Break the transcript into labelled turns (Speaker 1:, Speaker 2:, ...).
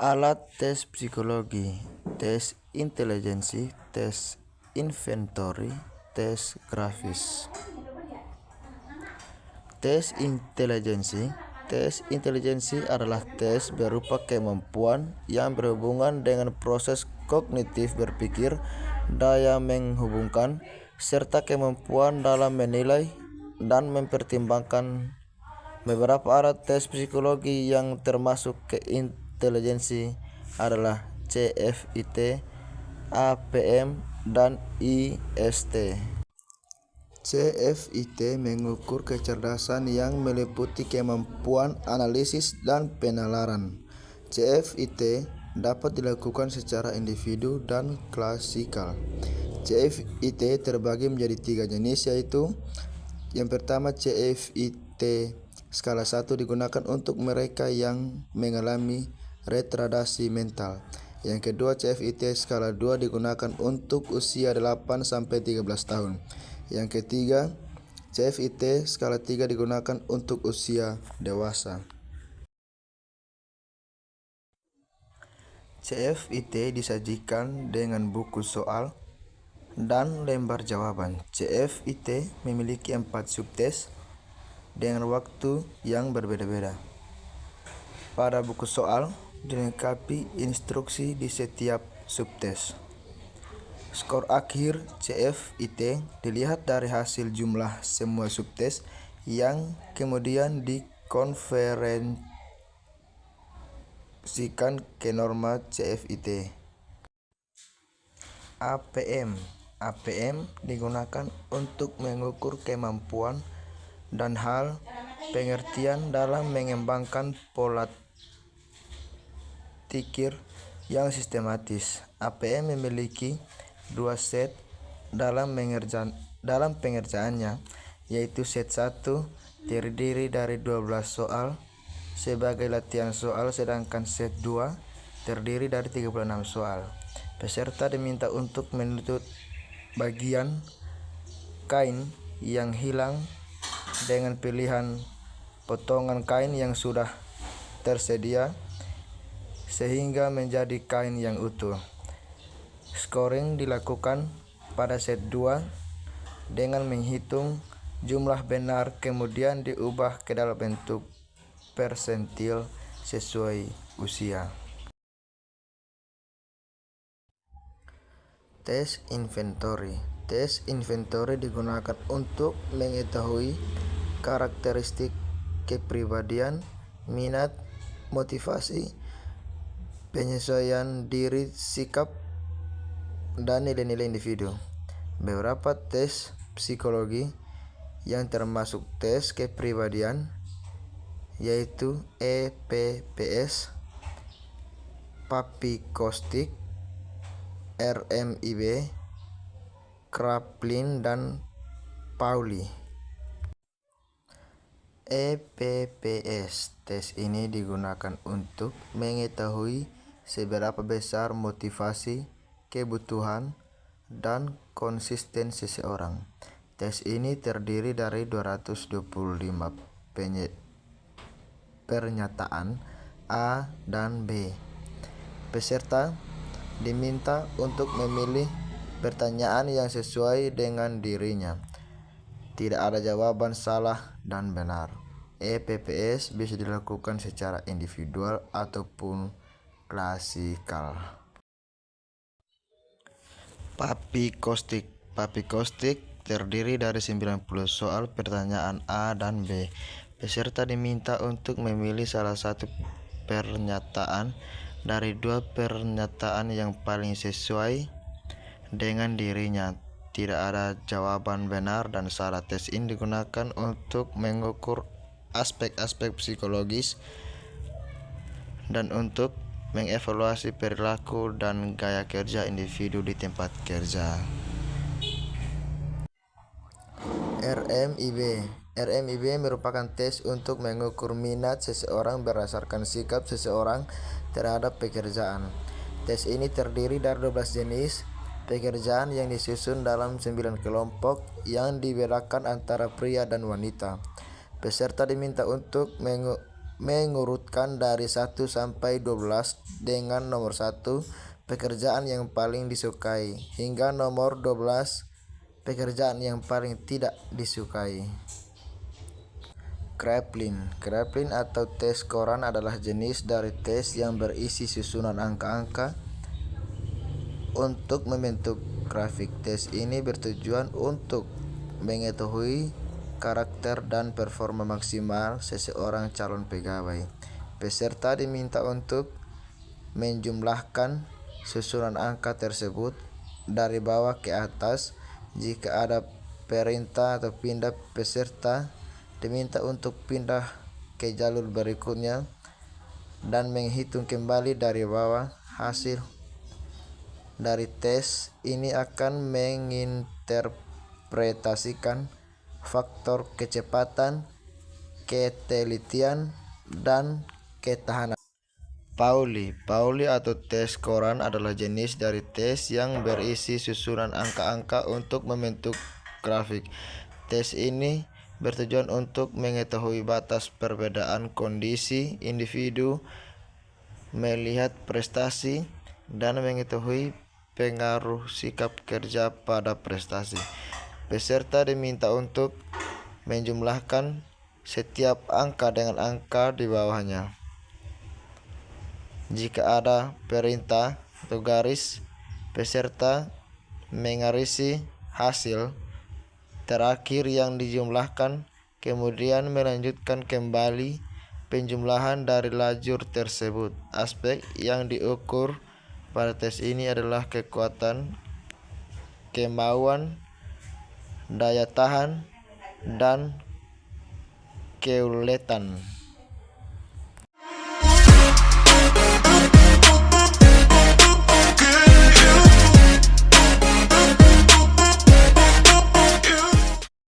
Speaker 1: Alat tes psikologi, tes intelijensi, tes inventory, tes grafis. Tes intelijensi. Tes intelijensi adalah tes berupa kemampuan yang berhubungan dengan proses kognitif berpikir, daya menghubungkan, serta kemampuan dalam menilai dan mempertimbangkan. Beberapa alat tes psikologi yang termasuk ke intelijensi adalah CFIT, APM, dan IST. CFIT mengukur kecerdasan yang meliputi kemampuan analisis dan penalaran. CFIT dapat dilakukan secara individu dan klasikal. CFIT terbagi menjadi 3 jenis, yaitu yang pertama CFIT skala 1 digunakan untuk mereka yang mengalami retardasi mental. Yang kedua CFIT skala 2 digunakan untuk usia 8-13 tahun. Yang ketiga CFIT skala 3 digunakan untuk usia dewasa. CFIT disajikan dengan buku soal dan lembar jawaban. CFIT memiliki 4 subtes dengan waktu yang berbeda-beda. Pada buku soal dilengkapi instruksi di setiap subtes. Skor akhir CFIT dilihat dari hasil jumlah semua subtes yang kemudian dikonversikan ke norma CFIT. APM digunakan untuk mengukur kemampuan dan hal pengertian dalam mengembangkan pola pikir yang sistematis. APM memiliki 2 set dalam pengerjaannya, yaitu set 1 terdiri dari 12 soal sebagai latihan soal, sedangkan set 2 terdiri dari 36 soal. Peserta diminta untuk menuntut bagian kain yang hilang dengan pilihan potongan kain yang sudah tersedia sehingga menjadi kain yang utuh. Scoring dilakukan pada set 2 dengan menghitung jumlah benar, kemudian diubah ke dalam bentuk persentil sesuai usia. Tes inventory. Tes inventory digunakan untuk mengetahui karakteristik kepribadian, minat, motivasi, penyesuaian diri, sikap, dan nilai-nilai individu. Beberapa tes psikologi yang termasuk tes kepribadian yaitu EPPS, Papikostik, RMIB, Kraepelin, dan Pauli. EPPS. Tes ini digunakan untuk mengetahui seberapa besar motivasi, kebutuhan, dan konsisten seseorang. Tes ini terdiri dari 225 pernyataan A dan B. Peserta diminta untuk memilih pertanyaan yang sesuai dengan dirinya. Tidak ada jawaban salah dan benar. EPPS bisa dilakukan secara individual ataupun klasikal. Papikostik terdiri dari 90 soal pertanyaan A dan B. Peserta diminta untuk memilih salah satu pernyataan dari 2 pernyataan yang paling sesuai dengan dirinya. Tidak ada jawaban benar dan salah. Tes ini digunakan untuk mengukur aspek-aspek psikologis dan untuk mengevaluasi perilaku dan gaya kerja individu di tempat kerja. RMIB merupakan tes untuk mengukur minat seseorang berdasarkan sikap seseorang terhadap pekerjaan. Tes ini terdiri dari 12 jenis pekerjaan yang disusun dalam 9 kelompok yang dibedakan antara pria dan wanita. Peserta diminta untuk mengurutkan dari 1 sampai 12 dengan nomor 1 pekerjaan yang paling disukai hingga nomor 12 pekerjaan yang paling tidak disukai. Kraepelin atau tes koran adalah jenis dari tes yang berisi susunan angka-angka untuk membentuk grafik. Tes ini bertujuan untuk mengetahui karakter dan performa maksimal seseorang calon pegawai. Peserta diminta untuk menjumlahkan susunan angka tersebut dari bawah ke atas. Jika ada perintah atau pindah, peserta diminta untuk pindah ke jalur berikutnya dan menghitung kembali dari bawah. Hasil dari tes ini akan menginterpretasikan faktor kecepatan, ketelitian, dan ketahanan. Pauli atau tes koran adalah jenis dari tes yang berisi susunan angka-angka untuk membentuk grafik. Tes ini bertujuan untuk mengetahui batas perbedaan kondisi individu, melihat prestasi, dan mengetahui pengaruh sikap kerja pada prestasi. Peserta diminta untuk menjumlahkan setiap angka dengan angka di bawahnya. Jika ada perintah atau garis, peserta mengarisi hasil terakhir yang dijumlahkan, kemudian melanjutkan kembali penjumlahan dari lajur tersebut. Aspek yang diukur pada tes ini adalah kekuatan, kemauan, daya tahan, dan keuletan.